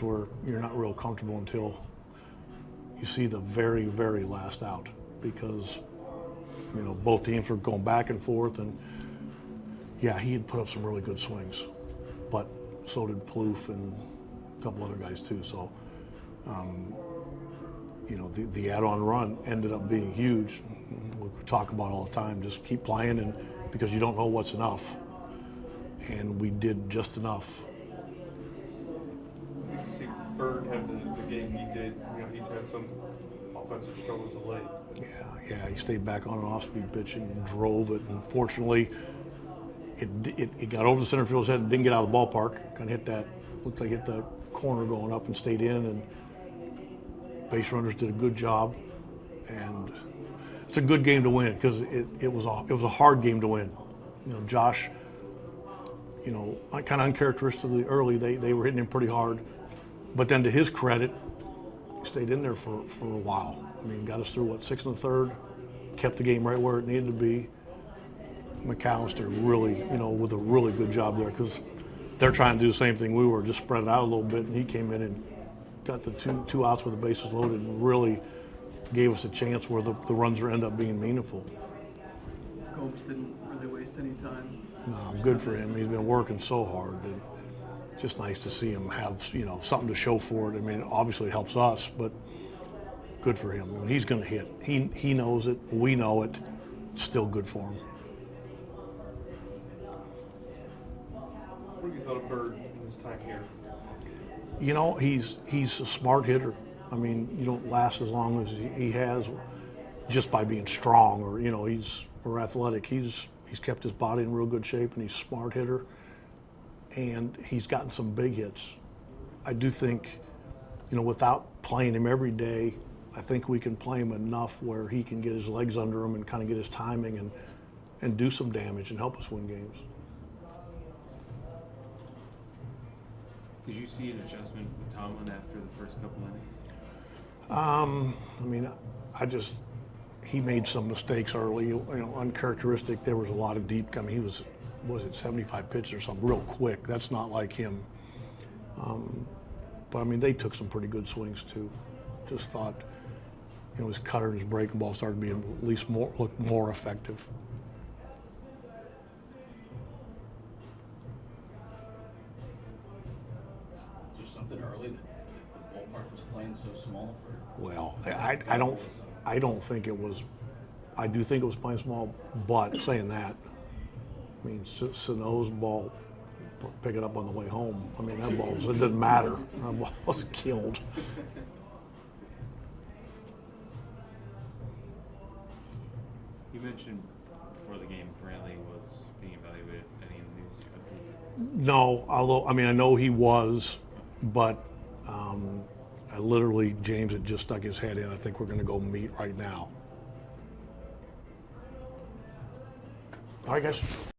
where you're not real comfortable until you see the very, very last out, because both teams were going back and forth, and yeah, he had put up some really good swings, but so did Plouffe and a couple other guys too. So the add-on run ended up being huge. We talk about it all the time, just keep playing, and because you don't know what's enough, and we did just enough. Did you see Bird have the game he did? He's had some offensive struggles of late. Yeah, he stayed back on an off-speed pitch and drove it. And fortunately, it got over the center field's head and didn't get out of the ballpark. Kind of looked like hit the corner going up and stayed in. And base runners did a good job. And it's a good game to win because it was a hard game to win. Josh, kind of uncharacteristically early, they were hitting him pretty hard. But then to his credit, he stayed in there for a while. Got us through, 6 1/3, kept the game right where it needed to be. McAllister really, with a really good job there, because they're trying to do the same thing we were, just spread it out a little bit, and he came in and got the two outs with the bases loaded and really gave us a chance where the runs end up being meaningful. Gomes didn't really waste any time. No, good for him. He's been working so hard, and just nice to see him have, something to show for it. Obviously it helps us, but good for him. He's going to hit. He knows it. We know it. It's still good for him. What have you thought of Bird in his time here? He's a smart hitter. You don't last as long as he has just by being strong or athletic. He's kept his body in real good shape, and he's a smart hitter. And he's gotten some big hits. I do think, without playing him every day, I think we can play him enough where he can get his legs under him and kind of get his timing and do some damage and help us win games. Did you see an adjustment with Tomlin after the first couple innings? He made some mistakes early, uncharacteristic. There was a lot of deep. He was 75 pitches or something, real quick. That's not like him. But they took some pretty good swings too. Just thought, his cutter and his breaking ball started being at least look more effective. Is there something early that the ballpark was playing so small for? Well, I don't think it was. I do think it was playing small, but saying that, Sano's ball, pick it up on the way home. That ball, it didn't matter. That ball was killed. You mentioned before the game Brantley was being evaluated. Any news of these? No, although I know he was, but James had just stuck his head in. I think we're going to go meet right now. All right, guys.